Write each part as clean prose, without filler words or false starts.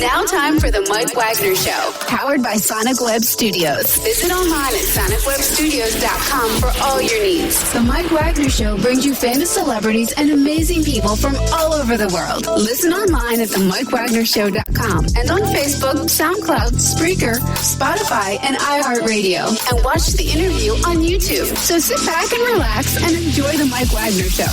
Now time for the Mike Wagner Show, powered by Sonic Web Studios. Visit online at sonicwebstudios.com for all your needs. The Mike Wagner Show brings you famous celebrities and amazing people from all over the world. Listen online at themikewagnershow.com and on Facebook, SoundCloud, Spreaker, Spotify, and iHeartRadio. And watch the interview on YouTube. So sit back and relax and enjoy the Mike Wagner Show.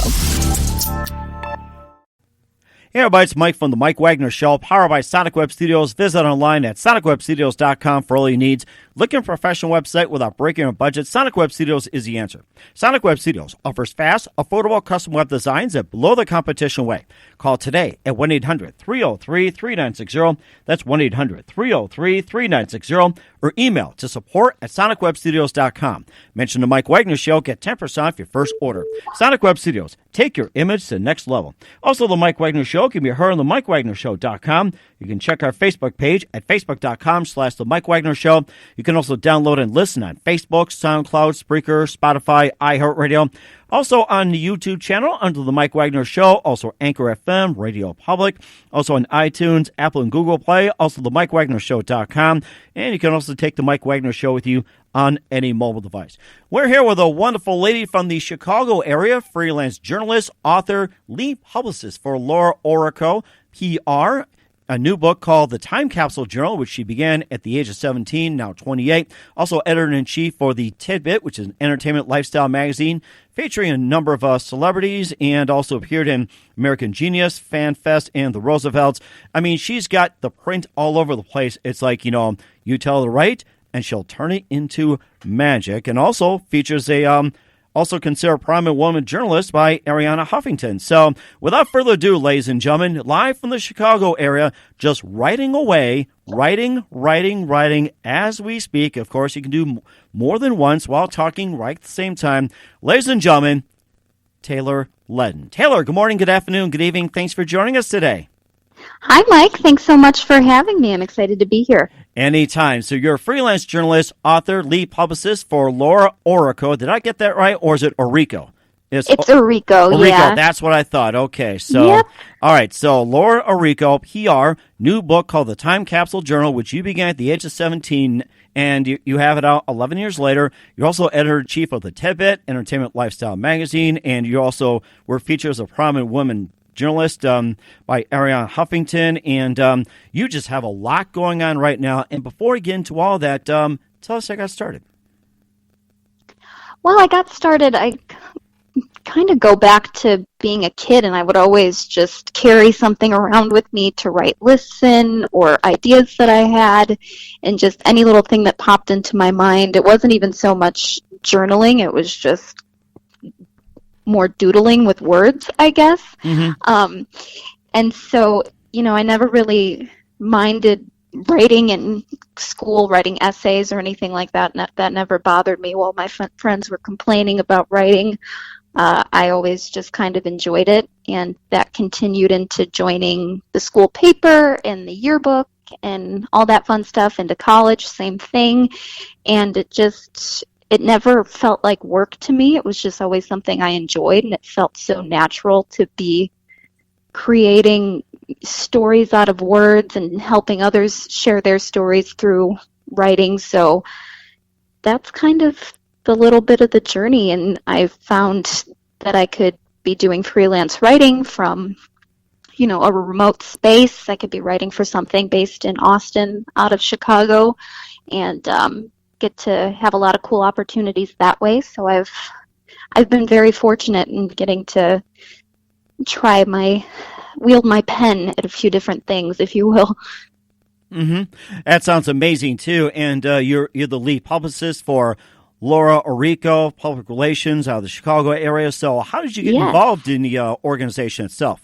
Hey everybody, it's Mike from the Mike Wagner Show, powered by Sonic Web Studios. Visit online at sonicwebstudios.com for all your needs. Looking for a professional website without breaking your budget? Sonic Web Studios is the answer. Sonic Web Studios offers fast, affordable custom web designs that blow the competition away. Call today at 1-800-303-3960. That's 1-800-303-3960. Or email to support@sonicwebstudios.com. Mention the Mike Wagner Show. Get 10% off your first order. Sonic Web Studios. Take your image to the next level. Also, the Mike Wagner Show can be heard on the MikeWagnerShow.com. You can check our Facebook page at facebook.com/the Mike Wagner Show. You can also download and listen on Facebook, SoundCloud, Spreaker, Spotify, iHeartRadio. Also on the YouTube channel under the Mike Wagner Show. Also Anchor FM, Radio Public. Also on iTunes, Apple, and Google Play. Also the MikeWagnerShow.com. And you can also take the Mike Wagner Show with you on any mobile device. We're here with a wonderful lady from the Chicago area, freelance journalist, author, lead publicist for Laura Orrico PR. A new book called the Time Capsule Journal, which she began at the age of 17, now 28. Also editor-in-chief for The Tidbit, which is an entertainment lifestyle magazine featuring a number of celebrities, and also appeared in American Genius, Fan Fest, and The Roosevelts. I mean, she's got the print all over the place. It's like, you tell her to write, and she'll turn it into magic. And also features a also considered a prominent woman journalist by Arianna Huffington. So without further ado, ladies and gentlemen, live from the Chicago area, just writing away, writing as we speak. Of course, you can do more than once while talking right at the same time. Ladies and gentlemen, Taylor Leddin. Taylor, good morning, good afternoon, good evening. Thanks for joining us today. Hi, Mike. Thanks so much for having me. I'm excited to be here. Anytime. So you're a freelance journalist, author, lead publicist for Laura Orrico. Did I get that right, or is it Orrico? It's Orrico, yeah. That's what I thought. Okay, so, yep. All right, so Laura Orrico PR, new book called the Time Capsule Journal, which you began at the age of 17, and you have it out 11 years later. You're also editor-in-chief of The Tidbit, entertainment lifestyle magazine, and you also were featured as a prominent woman journalist by Arianna Huffington, and you just have a lot going on right now. And before we get into all that, tell us how I got started. Well, I got started, I kind of go back to being a kid, and I would always just carry something around with me to write lists in, or ideas that I had, and just any little thing that popped into my mind. It wasn't even so much journaling, it was just more doodling with words, I guess. Mm-hmm. And so, I never really minded writing in school, writing essays or anything like that. That never bothered me. While my friends were complaining about writing, I always just kind of enjoyed it. And that continued into joining the school paper and the yearbook and all that fun stuff. Into college, same thing. And it never felt like work to me. It was just always something I enjoyed, and it felt so natural to be creating stories out of words and helping others share their stories through writing. So that's kind of the little bit of the journey, and I found that I could be doing freelance writing from, a remote space. I could be writing for something based in Austin, out of Chicago, and get to have a lot of cool opportunities that way. So I've been very fortunate in getting to wield my pen at a few different things, if you will. Mm-hmm. That sounds amazing too. And you're the lead publicist for Laura Orrico, public relations out of the Chicago area. So how did you get involved in the organization itself?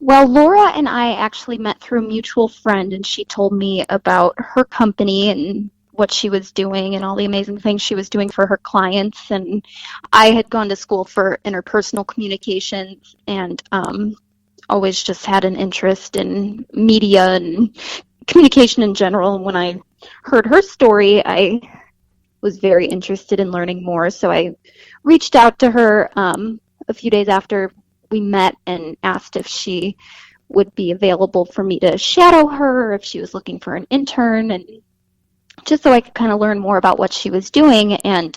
Well, Laura and I actually met through a mutual friend, and she told me about her company and what she was doing and all the amazing things she was doing for her clients. And I had gone to school for interpersonal communications and always just had an interest in media and communication in general. And when I heard her story, I was very interested in learning more. So I reached out to her a few days after we met and asked if she would be available for me to shadow her, if she was looking for an intern, and just so I could kind of learn more about what she was doing. And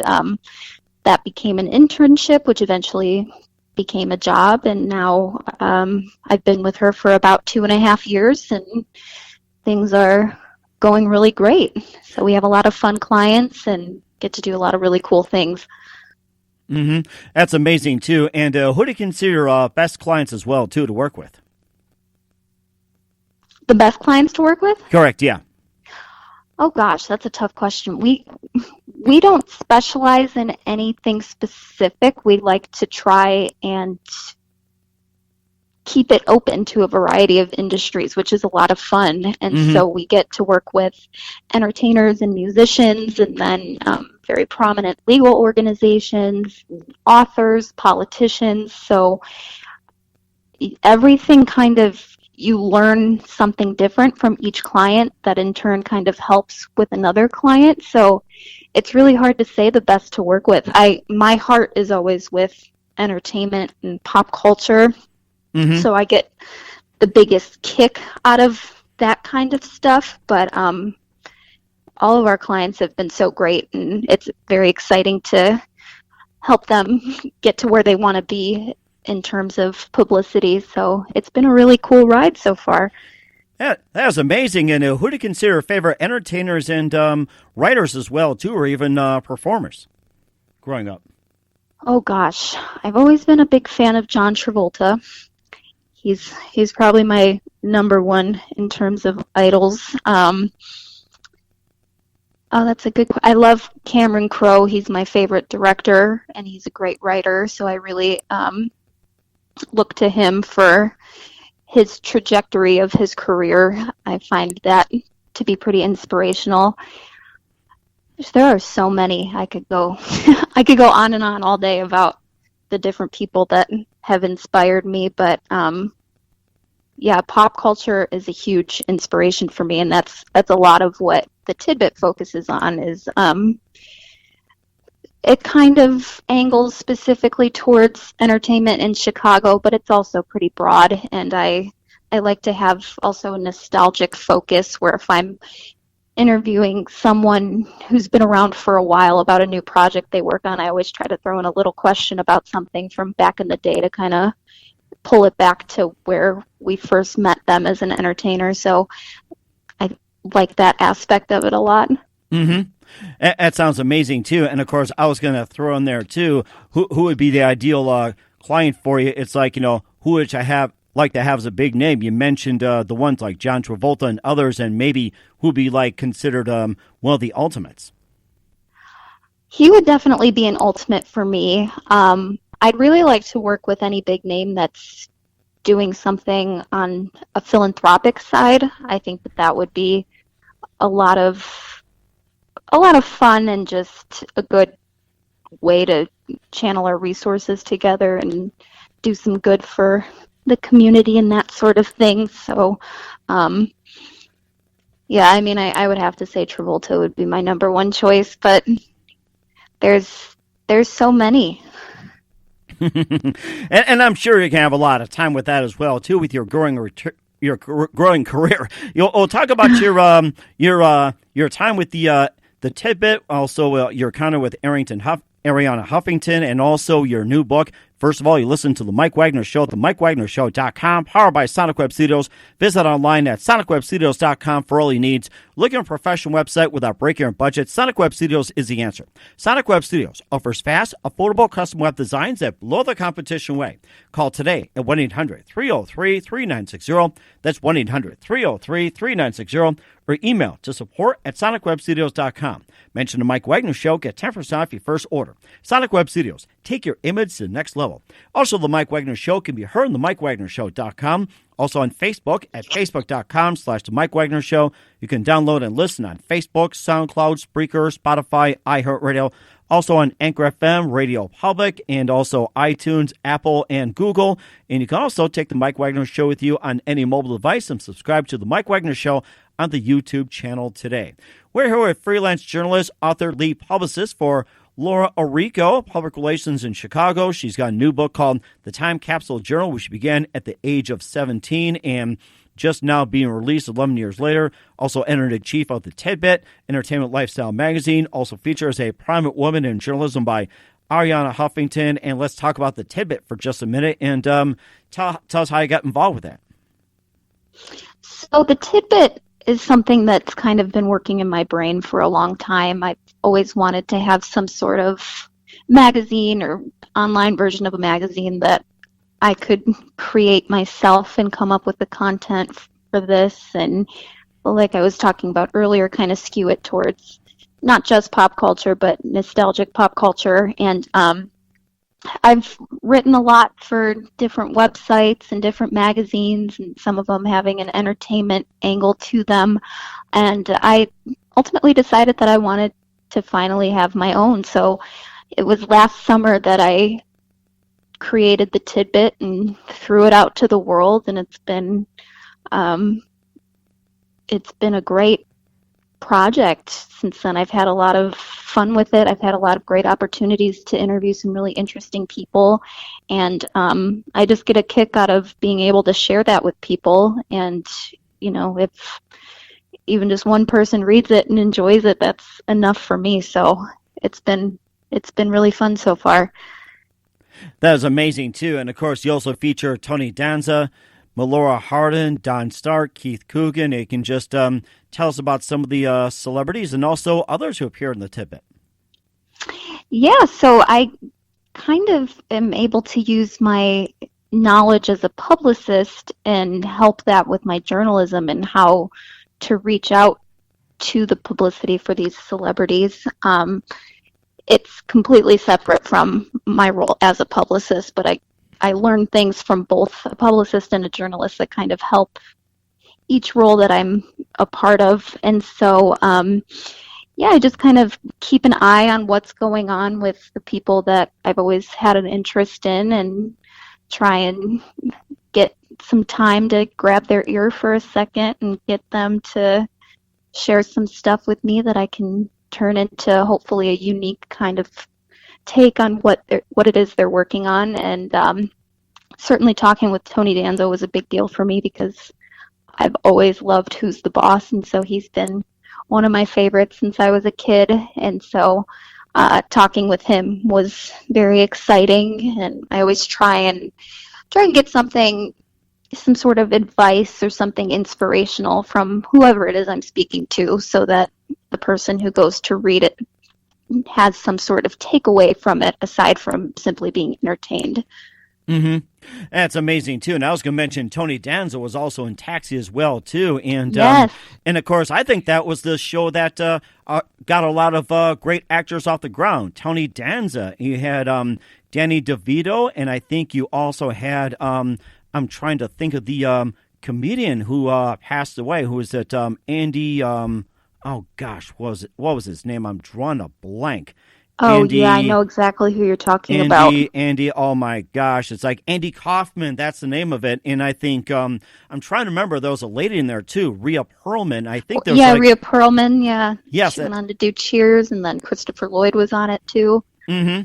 that became an internship, which eventually became a job. And now I've been with her for about 2.5 years, and things are going really great. So we have a lot of fun clients and get to do a lot of really cool things. Mm-hmm. That's amazing, too. And who do you consider best clients as well, too, to work with? The best clients to work with? Correct, yeah. Oh, gosh, that's a tough question. We don't specialize in anything specific. We like to try and keep it open to a variety of industries, which is a lot of fun. And so we get to work with entertainers and musicians, and then very prominent legal organizations, authors, politicians. So everything kind of, you learn something different from each client that in turn kind of helps with another client. So it's really hard to say the best to work with. My heart is always with entertainment and pop culture. So I get the biggest kick out of that kind of stuff. But all of our clients have been so great, and it's very exciting to help them get to where they want to be in terms of publicity. So it's been a really cool ride so far. That was amazing. And who do you consider favorite entertainers and writers as well, too, or even performers growing up? Oh, gosh. I've always been a big fan of John Travolta. He's probably my number one in terms of idols. That's a good question. I love Cameron Crowe. He's my favorite director, and he's a great writer. So I really look to him for his trajectory of his career. I find that to be pretty inspirational. There are so many. I could go on and on all day about the different people that have inspired me, but yeah, pop culture is a huge inspiration for me, and that's a lot of what the tidbit focuses on. Is it kind of angles specifically towards entertainment in Chicago, but it's also pretty broad, and I like to have also a nostalgic focus where if I'm interviewing someone who's been around for a while about a new project they work on, I always try to throw in a little question about something from back in the day to kind of pull it back to where we first met them as an entertainer. So I like that aspect of it a lot. Mm-hmm. That sounds amazing, too. And, of course, I was going to throw in there, too, who would be the ideal client for you. It's like, who would I like to have as a big name? You mentioned the ones like John Travolta and others, and maybe who would be considered one of the ultimates. He would definitely be an ultimate for me. I'd really like to work with any big name that's doing something on a philanthropic side. I think that would be a lot of fun and just a good way to channel our resources together and do some good for the community and that sort of thing. So, yeah, I mean, I would have to say Travolta would be my number one choice, but there's so many. and I'm sure you can have a lot of time with that as well, too, with your growing career. We'll talk about your time with the tidbit, also your encounter with Arianna Huffington, and also your new book. First of all, you listen to The Mike Wagner Show at themikewagnershow.com, powered by Sonic Web Studios. Visit online at sonicwebstudios.com for all your needs. Looking for a professional website without breaking your budget? Sonic Web Studios is the answer. Sonic Web Studios offers fast, affordable custom web designs that blow the competition away. Call today at 1-800-303-3960. That's 1-800-303-3960. Or email to support@sonicwebstudios.com. Mention the Mike Wagner Show. Get 10% off your first order. Sonic Web Studios. Take your image to the next level. Also, the Mike Wagner Show can be heard on themikewagnershow.com. Also on Facebook at facebook.com/The Mike Wagner Show. You can download and listen on Facebook, SoundCloud, Spreaker, Spotify, iHeartRadio. Also on Anchor FM, Radio Public, and also iTunes, Apple, and Google. And you can also take the Mike Wagner Show with you on any mobile device and subscribe to the Mike Wagner Show on the YouTube channel today. We're here with freelance journalist, author, lead publicist for Laura Orrico, public relations in Chicago. She's got a new book called The Time Capsule Journal, which began at the age of 17 and just now being released 11 years later. Also editor-in-chief of the Tidbit, Entertainment Lifestyle magazine. Also features a prominent woman in journalism by Arianna Huffington. And let's talk about the Tidbit for just a minute and tell us how you got involved with that. So the Tidbit is something that's kind of been working in my brain for a long time. I've always wanted to have some sort of magazine or online version of a magazine that I could create myself and come up with the content for this. And like I was talking about earlier, kind of skew it towards not just pop culture, but nostalgic pop culture. And I've written a lot for different websites and different magazines, and some of them having an entertainment angle to them. And I ultimately decided that I wanted to finally have my own. So it was last summer that I created the Tidbit and threw it out to the world, and it's been a great project since then. I've had a lot of fun with it. I've had a lot of great opportunities to interview some really interesting people, and I just get a kick out of being able to share that with people. And if even just one person reads it and enjoys it, that's enough for me. So it's been really fun so far. That is amazing too. And of course you also feature Tony Danza, Melora Hardin, Don Stark, Keith Coogan. You can just tell us about some of the celebrities and also others who appear in the Tidbit. Yeah, so I kind of am able to use my knowledge as a publicist and help that with my journalism and how to reach out to the publicity for these celebrities. It's completely separate from my role as a publicist, but I learn things from both a publicist and a journalist that kind of help each role that I'm a part of. And so, I just kind of keep an eye on what's going on with the people that I've always had an interest in and try and get some time to grab their ear for a second and get them to share some stuff with me that I can turn into hopefully a unique kind of take on what it is they're working on. And certainly talking with Tony Danza was a big deal for me because I've always loved Who's the Boss, and so he's been one of my favorites since I was a kid. And so talking with him was very exciting, and I always try and get some sort of advice or something inspirational from whoever it is I'm speaking to, so that the person who goes to read it has some sort of takeaway from it aside from simply being entertained. Mm-hmm. That's amazing too. And I was going to mention Tony Danza was also in Taxi as well too. And yes. And of course, I think that was the show that got a lot of great actors off the ground. Tony Danza. You had Danny DeVito, and I think you also had I'm trying to think of the comedian who passed away. Who was it? Andy. Oh gosh, what was his name? I'm drawing a blank. Oh, Andy, yeah, I know exactly who you're talking about. Andy, oh my gosh, it's like Andy Kaufman, that's the name of it. And I think, I'm trying to remember, there was a lady in there too, Rhea Perlman. I think there was Rhea Perlman, yeah. Yes. She went on to do Cheers, and then Christopher Lloyd was on it too. Mm-hmm.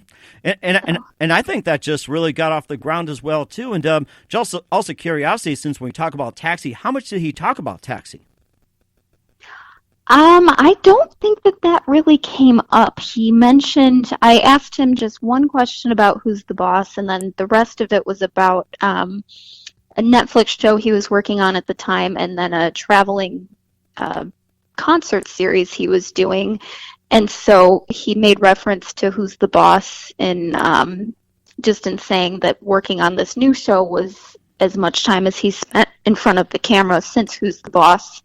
And I think that just really got off the ground as well too. And just also curiosity, since we talk about Taxi, how much did he talk about Taxi? I don't think that really came up. He mentioned, I asked him just one question about Who's the Boss, and then the rest of it was about a Netflix show he was working on at the time, and then a traveling concert series he was doing. And so he made reference to Who's the Boss in just in saying that working on this new show was as much time as he spent in front of the camera since Who's the Boss.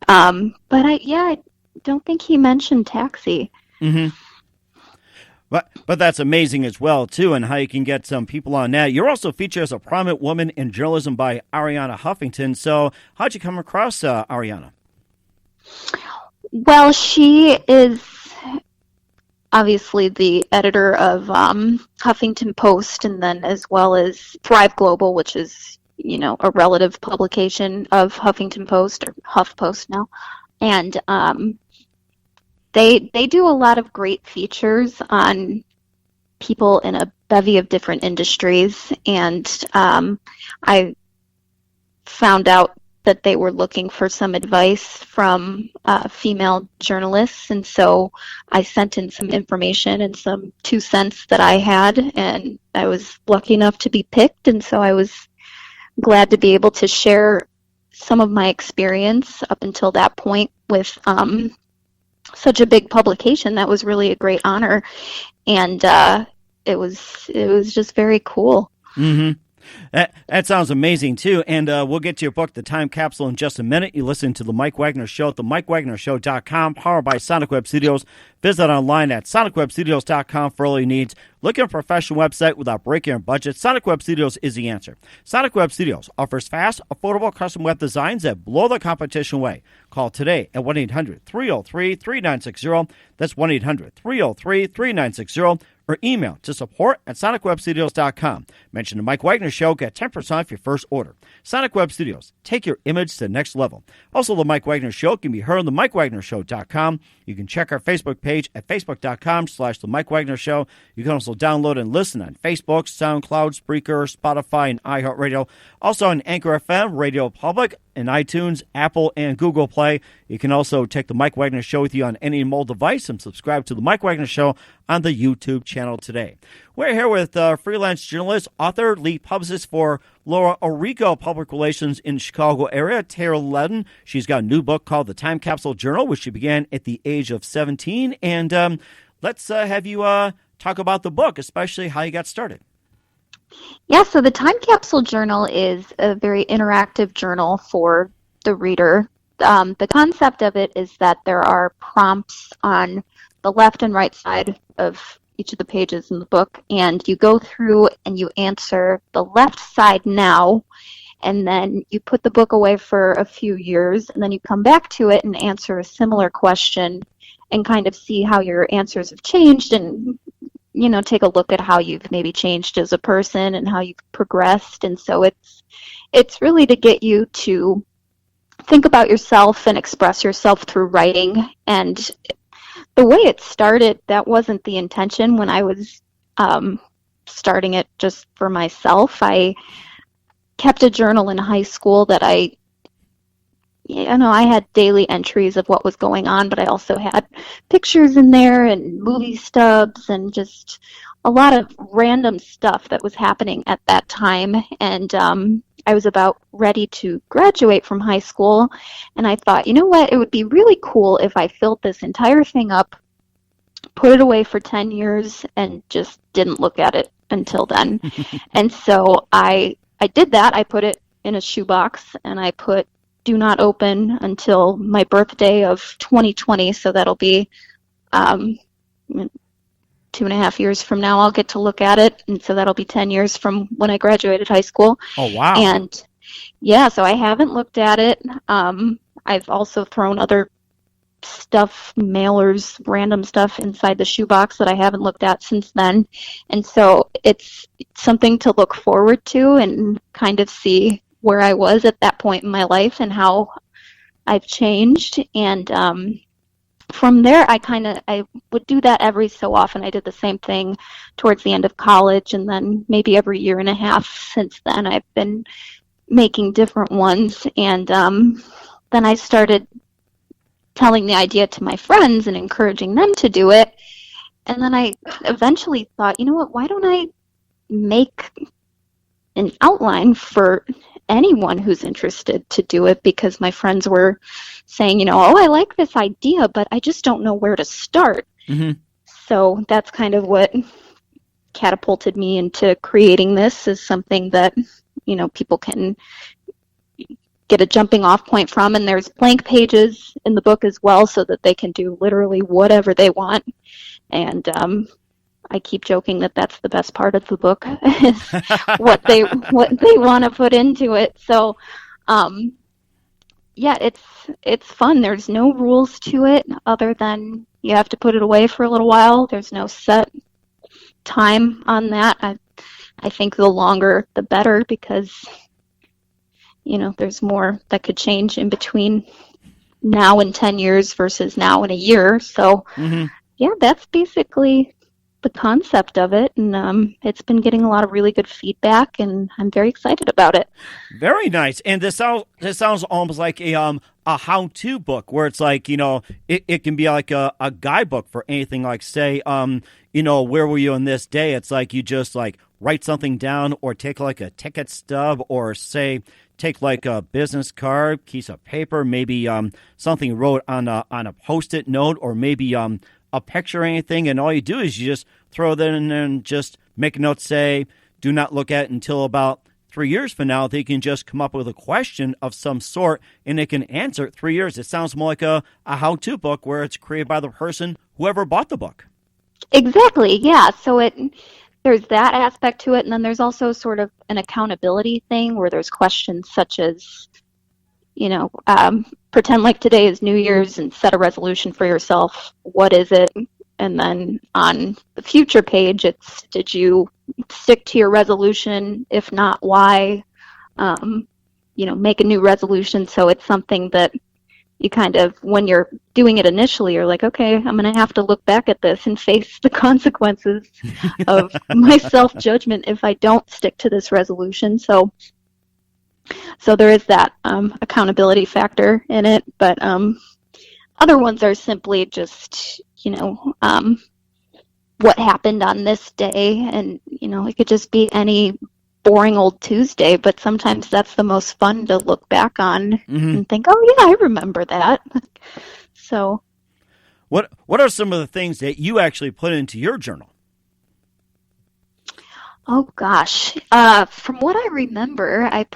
But I don't think he mentioned Taxi. Mm-hmm. But that's amazing as well, too, and how you can get some people on that. You're also featured as a prominent woman in journalism by Arianna Huffington. So how'd you come across Arianna? Well, she is obviously the editor of Huffington Post, and then as well as Thrive Global, which is a relative publication of Huffington Post, or HuffPost now. And They do a lot of great features on people in a bevy of different industries, and I found out that they were looking for some advice from female journalists, and so I sent in some information and some 2 cents that I had, and I was lucky enough to be picked, and so I was glad to be able to share some of my experience up until that point with such a big publication. That was really a great honor, and it was just very cool. Mm-hmm. That sounds amazing, too. And we'll get to your book, The Time Capsule, in just a minute. You listen to The Mike Wagner Show at themikewagnershow.com, powered by Sonic Web Studios. Visit online at sonicwebstudios.com for all your needs. Looking for a professional website without breaking your budget? Sonic Web Studios is the answer. Sonic Web Studios offers fast, affordable custom web designs that blow the competition away. Call today at 1-800-303-3960. That's 1-800-303-3960. Or email to support@sonicwebstudios.com. Mention the Mike Wagner Show. Get 10% off your first order. Sonic Web Studios. Take your image to the next level. Also, the Mike Wagner Show can be heard on the MikeWagnerShow.com. You can check our Facebook page at facebook.com/the Mike Wagner Show. You can also download and listen on Facebook, SoundCloud, Spreaker, Spotify, and iHeartRadio. Also on Anchor FM, Radio Public, and iTunes, Apple, and Google Play. You can also take the Mike Wagner Show with you on any mobile device and subscribe to the Mike Wagner Show on the YouTube channel today. We're here with freelance journalist, author, lead publicist for Laura Orrico Public Relations in the Chicago area, Taylor Leddin. She's got a new book called The Time Capsule Journal, which she began at the age of 17. And let's have you talk about the book, especially how you got started. Yeah, so the Time Capsule Journal is a very interactive journal for the reader. The concept of it is that there are prompts on the left and right side of each of the pages in the book, and you go through and you answer the left side now, and then you put the book away for a few years, and then you come back to it and answer a similar question and kind of see how your answers have changed, and take a look at how you've maybe changed as a person and how you've progressed. And so it's really to get you to think about yourself and express yourself through writing. And the way it started, that wasn't the intention when I was starting it just for myself. I kept a journal in high school that I had daily entries of what was going on, but I also had pictures in there and movie stubs and just a lot of random stuff that was happening at that time. And I was about ready to graduate from high school, and I thought, you know what, it would be really cool if I filled this entire thing up, put it away for 10 years, and just didn't look at it until then. And so I did that. I put it in a shoebox, and I put do not open until my birthday of 2020, so that'll be 2.5 years from now I'll get to look at it, and so that'll be 10 years from when I graduated high school. Oh, wow. And yeah, so I haven't looked at it. I've also thrown other stuff, mailers, random stuff inside the shoebox that I haven't looked at since then. And so it's something to look forward to and kind of see where I was at that point in my life and how I've changed. And from there, I would do that every so often. I did the same thing towards the end of college, and then maybe every year and a half since then, I've been making different ones. And then I started telling the idea to my friends and encouraging them to do it. And then I eventually thought, you know what, why don't I make an outline for anyone who's interested to do it, because my friends were saying, oh, I like this idea, but I just don't know where to start. Mm-hmm. So that's kind of what catapulted me into creating this, as something that, people can get a jumping off point from. And there's blank pages in the book as well, so that they can do literally whatever they want. And I keep joking that that's the best part of the book, is what they want to put into it. So, yeah, it's fun. There's no rules to it other than you have to put it away for a little while. There's no set time on that. I think the longer the better, because there's more that could change in between now in 10 years versus now in a year. So, yeah, that's basically the concept of it. And it's been getting a lot of really good feedback, and I'm very excited about it. Very nice. And this sounds almost like a how-to book, where it's like, it can be like a guidebook for anything, like, say, where were you on this day? It's like you just like write something down, or take like a ticket stub, or say take like a business card, piece of paper, maybe something you wrote on a Post-it note, or maybe a picture or anything, and all you do is you just throw that in there and just make a note, say, do not look at it until about 3 years from now. They can just come up with a question of some sort, and they can answer it 3 years. It sounds more like a how-to book, where it's created by the person, whoever bought the book. Exactly, yeah. So there's that aspect to it, and then there's also sort of an accountability thing, where there's questions such as, pretend like today is New Year's and set a resolution for yourself. What is it? And then on the future page, it's, did you stick to your resolution? If not, why? Make a new resolution. So it's something that you kind of, when you're doing it initially, you're like, okay, I'm going to have to look back at this and face the consequences of my self-judgment if I don't stick to this resolution. So there is that accountability factor in it, but other ones are simply just, what happened on this day, and, it could just be any boring old Tuesday, but sometimes that's the most fun to look back on and think, oh yeah, I remember that. So what are some of the things that you actually put into your journal? Oh gosh. From what I remember, I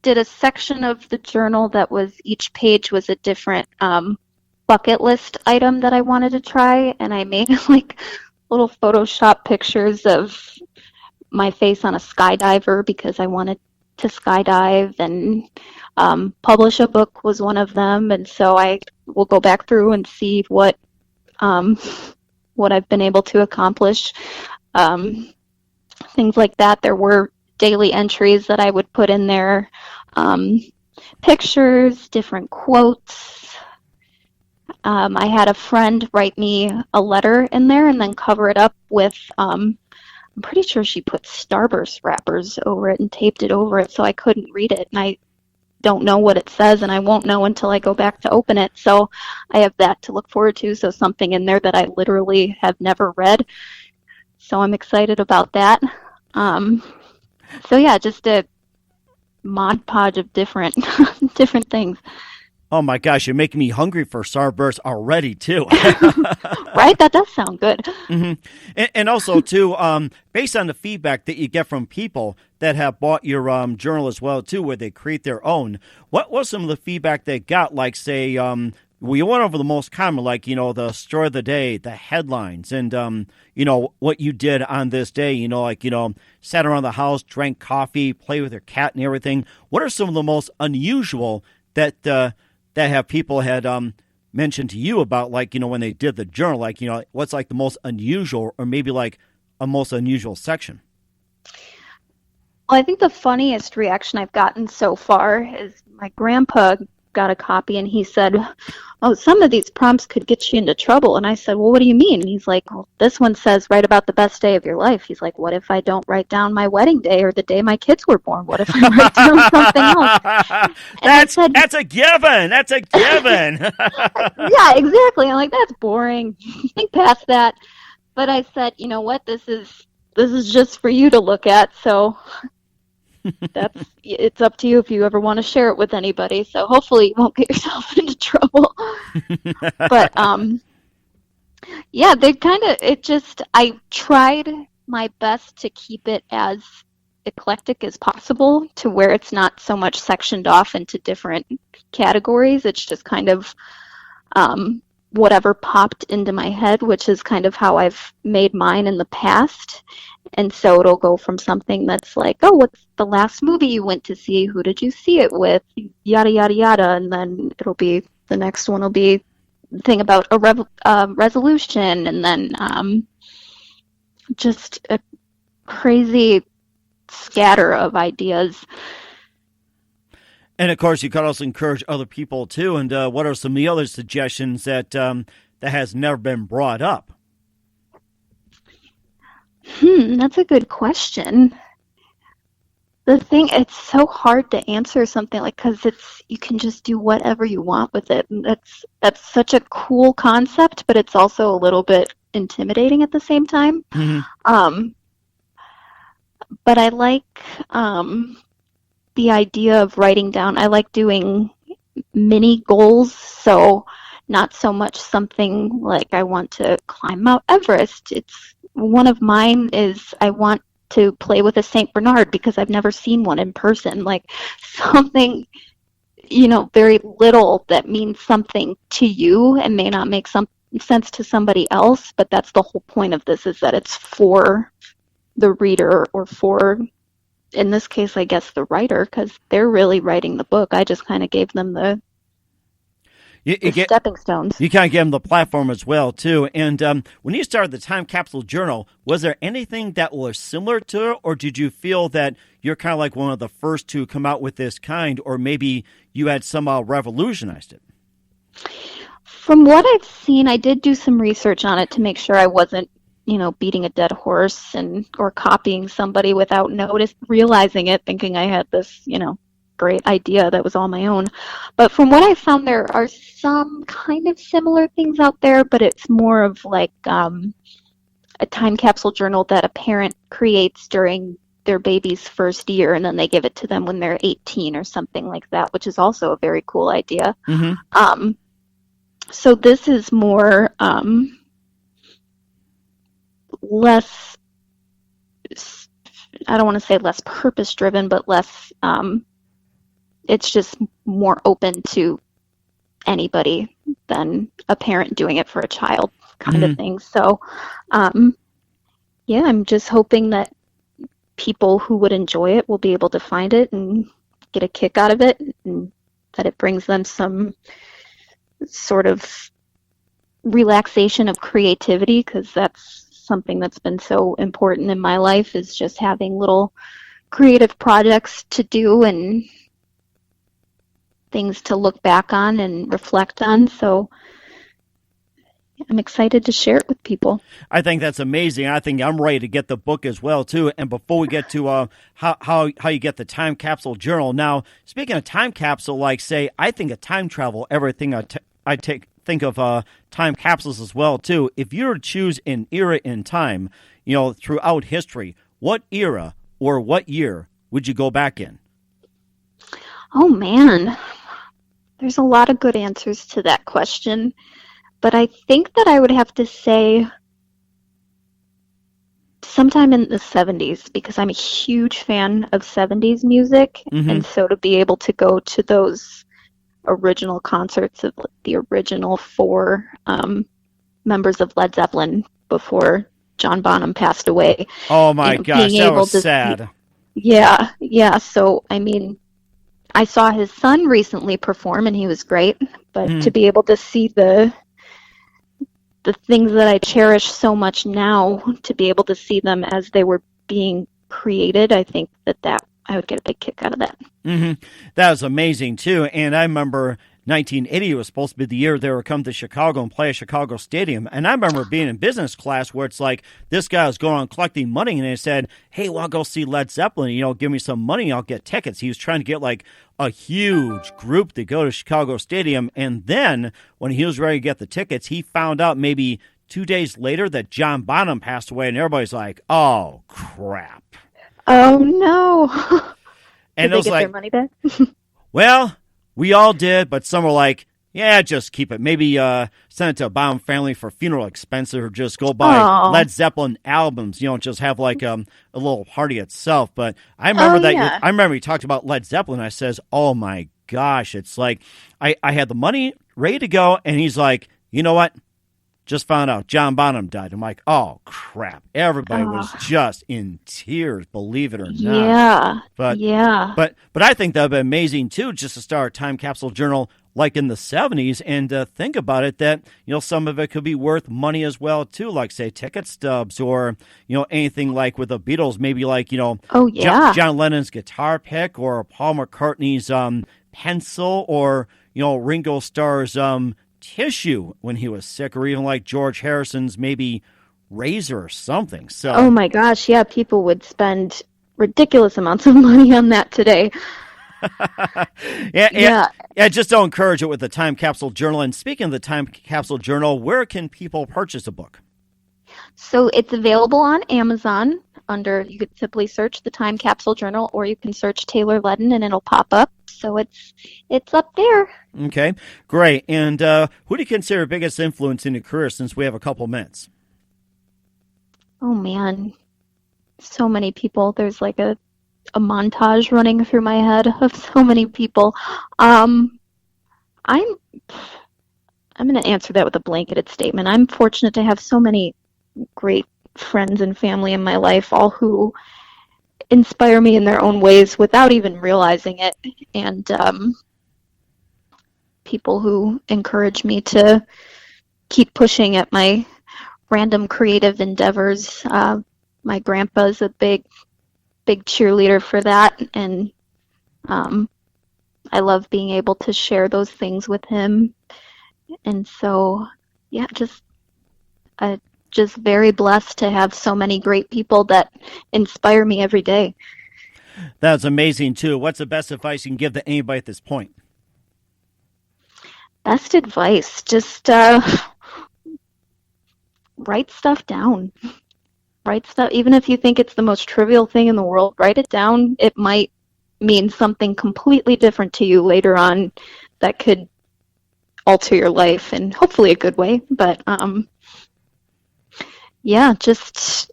did a section of the journal that was, each page was a different bucket list item that I wanted to try, and I made like little Photoshop pictures of my face on a skydiver because I wanted to skydive, and publish a book was one of them. And so I will go back through and see what I've been able to accomplish, things like that. There were daily entries that I would put in there, pictures, different quotes. I had a friend write me a letter in there and then cover it up with, I'm pretty sure she put Starburst wrappers over it and taped it over it so I couldn't read it. And I don't know what it says, and I won't know until I go back to open it. So I have that to look forward to. So something in there that I literally have never read. So I'm excited about that. So yeah, just a Mod Podge of different different things. Oh my gosh, you're making me hungry for Starburst already too. Right? That does sound good. And also too, based on the feedback that you get from people that have bought your journal as well too, where they create their own, what was some of the feedback they got? Like, say, we went over the most common, like, the story of the day, the headlines, and, what you did on this day, sat around the house, drank coffee, played with your cat and everything. What are some of the most unusual that have people had mentioned to you about, like, when they did the journal, like, what's like the most unusual, or maybe like a most unusual section? Well, I think the funniest reaction I've gotten so far is my grandpa got a copy and he said, oh, some of these prompts could get you into trouble. And I said, well, what do you mean? And he's like, well, this one says write about the best day of your life. He's like, what if I don't write down my wedding day or the day my kids were born? What if I write down something else? That's a given. That's a given. Yeah, exactly. I'm like, that's boring. Think past that. But I said, you know what? This is just for you to look at. So it's up to you if you ever want to share it with anybody. So hopefully you won't get yourself into trouble. But yeah, I tried my best to keep it as eclectic as possible, to where it's not so much sectioned off into different categories. It's just kind of whatever popped into my head, which is kind of how I've made mine in the past. And so it'll go from something that's like, oh, what's the last movie you went to see? Who did you see it with? Yada, yada, yada. And then the next one will be the thing about a resolution. And then just a crazy scatter of ideas. And of course, you could also encourage other people too. And what are some of the other suggestions that that has never been brought up? That's a good question. The thing, it's so hard to answer something like, because you can just do whatever you want with it. And that's such a cool concept, but it's also a little bit intimidating at the same time. Mm-hmm. But I like the idea of writing down. I like doing mini goals, so not so much something like I want to climb Mount Everest. It's one of mine is I want to play with a Saint Bernard because I've never seen one in person. Like something, very little that means something to you and may not make some sense to somebody else, but that's the whole point of this, is that it's for the reader, or for, in this case, I guess the writer, because they're really writing the book. I just kind of gave them the stepping stones. You kind of gave them the platform as well, too. And when you started the Time Capsule Journal, was there anything that was similar to it, or did you feel that you're kind of like one of the first to come out with this kind, or maybe you had somehow revolutionized it? From what I've seen, I did do some research on it to make sure I wasn't, beating a dead horse or copying somebody without realizing it, thinking I had this, great idea that was all my own. But from what I found, there are some kind of similar things out there, but it's more of like a time capsule journal that a parent creates during their baby's first year, and then they give it to them when they're 18 or something like that, which is also a very cool idea. Mm-hmm. So this is more less, I don't want to say less purpose driven, but less, it's just more open to anybody than a parent doing it for a child kind of thing. So, yeah, I'm just hoping that people who would enjoy it will be able to find it and get a kick out of it, and that it brings them some sort of relaxation of creativity, because that's something that's been so important in my life, is just having little creative projects to do and things to look back on and reflect on. So I'm excited to share it with people. I think that's amazing. I think I'm ready to get the book as well, too. And before we get to how you get the Time Capsule Journal, now, speaking of time capsule, like, say, I think of time travel, everything I think of time capsules as well, too. If you were to choose an era in time, throughout history, what era or what year would you go back in? Oh, man. There's a lot of good answers to that question. But I think that I would have to say sometime in the 70s, because I'm a huge fan of 70s music. Mm-hmm. And so to be able to go to those original concerts of the original 4 members of Led Zeppelin before John Bonham passed away. Oh, my gosh, that was sad. Yeah. So, I mean, I saw his son recently perform, and he was great. But to be able to see the things that I cherish so much now, to be able to see them as they were being created, I think that I would get a big kick out of that. Mm-hmm. That was amazing, too. And I remember 1980 was supposed to be the year they were come to Chicago and play at Chicago Stadium. And I remember being in business class where it's like this guy was going on collecting money, and they said, hey, want to go see Led Zeppelin? Give me some money, I'll get tickets. He was trying to get like a huge group to go to Chicago Stadium. And then when he was ready to get the tickets, he found out maybe 2 days later that John Bonham passed away, and everybody's like, oh, crap. Oh, no. And did they get their money back? Well, we all did, but some were like, yeah, just keep it. Maybe send it to a Bonham family for funeral expenses, or just go buy Led Zeppelin albums, just have like a little party itself. But I remember I remember he talked about Led Zeppelin. I says, oh, my gosh, it's like I had the money ready to go, and he's like, you know what? Just found out John Bonham died. I'm like, oh, crap. Everybody was just in tears, believe it or not. Yeah. But I think that would be amazing, too, just to start a time capsule journal like in the 70s, and think about it that, some of it could be worth money as well, too, like, say, ticket stubs, or, anything like with the Beatles, maybe like, John Lennon's guitar pick, or Paul McCartney's pencil or, Ringo Starr's tissue when he was sick, or even like George Harrison's maybe razor or something. So, oh my gosh, yeah, people would spend ridiculous amounts of money on that today. Yeah, just don't encourage it with the Time Capsule Journal. And speaking of the Time Capsule Journal, where can people purchase a book? So it's available on Amazon you could simply search the Time Capsule Journal, or you can search Taylor Leddin and it'll pop up. So it's up there. Okay, great. And who do you consider your biggest influence in your career, since we have a couple minutes? Oh man, so many people. There's like a montage running through my head of so many people. I'm going to answer that with a blanketed statement. I'm fortunate to have so many great friends and family in my life, all who inspire me in their own ways without even realizing it, and people who encourage me to keep pushing at my random creative endeavors. My grandpa's a big cheerleader for that, and I love being able to share those things with him. And so, yeah, just very blessed to have so many great people that inspire me every day. That's amazing, too. What's the best advice you can give to anybody at this point? Best advice, just write stuff down. Write stuff, even if you think it's the most trivial thing in the world, write it down. It might mean something completely different to you later on that could alter your life in hopefully a good way. But yeah, just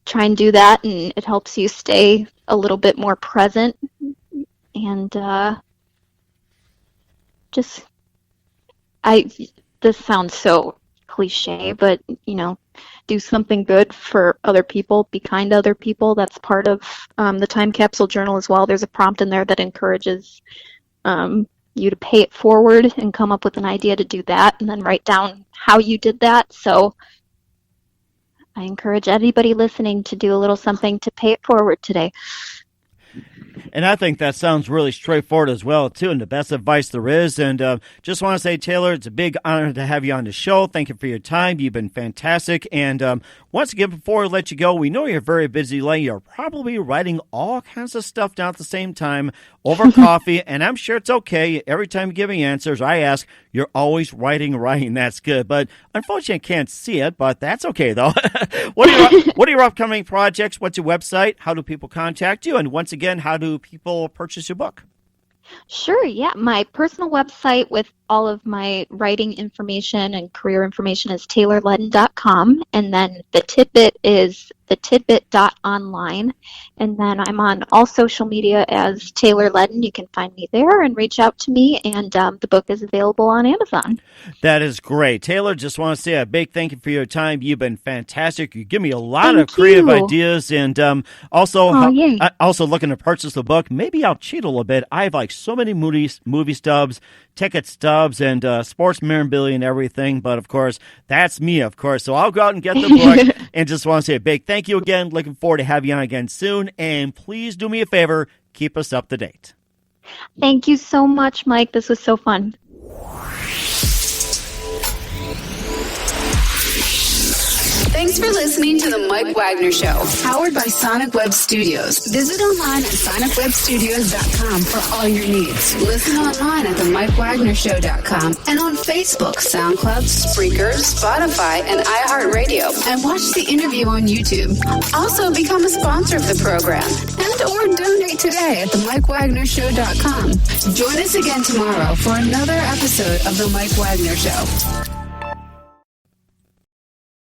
try and do that, and it helps you stay a little bit more present. And this sounds so cliche, but do something good for other people, be kind to other people. That's part of the Time Capsule Journal as well. There's a prompt in there that encourages you to pay it forward and come up with an idea to do that, and then write down how you did that. So I encourage anybody listening to do a little something to pay it forward today. And I think that sounds really straightforward as well, too, and the best advice there is. And just want to say, Taylor, it's a big honor to have you on the show. Thank you for your time. You've been fantastic. And once again, before we let you go, we know you're very busy lately. You're probably writing all kinds of stuff down at the same time over coffee, and I'm sure it's okay. Every time you give me answers, I ask, you're always writing. That's good. But unfortunately, I can't see it, but that's okay, though. What are your upcoming projects? What's your website? How do people contact you? And once again, how do people purchase your book? Sure, yeah. My personal website with all of my writing information and career information is taylorleddin.com, and then the tidbit is thetidbit.online, and then I'm on all social media as Taylor Leddin. You can find me there and reach out to me, and the book is available on Amazon. That is great. Taylor, just want to say a big thank you for your time. You've been fantastic. You give me a lot of creative ideas, and also looking to purchase the book. Maybe I'll cheat a little bit. I have like so many movie stubs, ticket stubs, and sports memorabilia and everything, but of course, that's me, of course. So I'll go out and get the book, and just want to say a big thank you again. Looking forward to having you on again soon, and please do me a favor, keep us up to date. Thank you so much, Mike. This was so fun. Thanks for listening to The Mike Wagner Show, powered by Sonic Web Studios. Visit online at sonicwebstudios.com for all your needs. Listen online at themikewagnershow.com and on Facebook, SoundCloud, Spreaker, Spotify, and iHeartRadio. And watch the interview on YouTube. Also, become a sponsor of the program and or donate today at themikewagnershow.com. Join us again tomorrow for another episode of The Mike Wagner Show.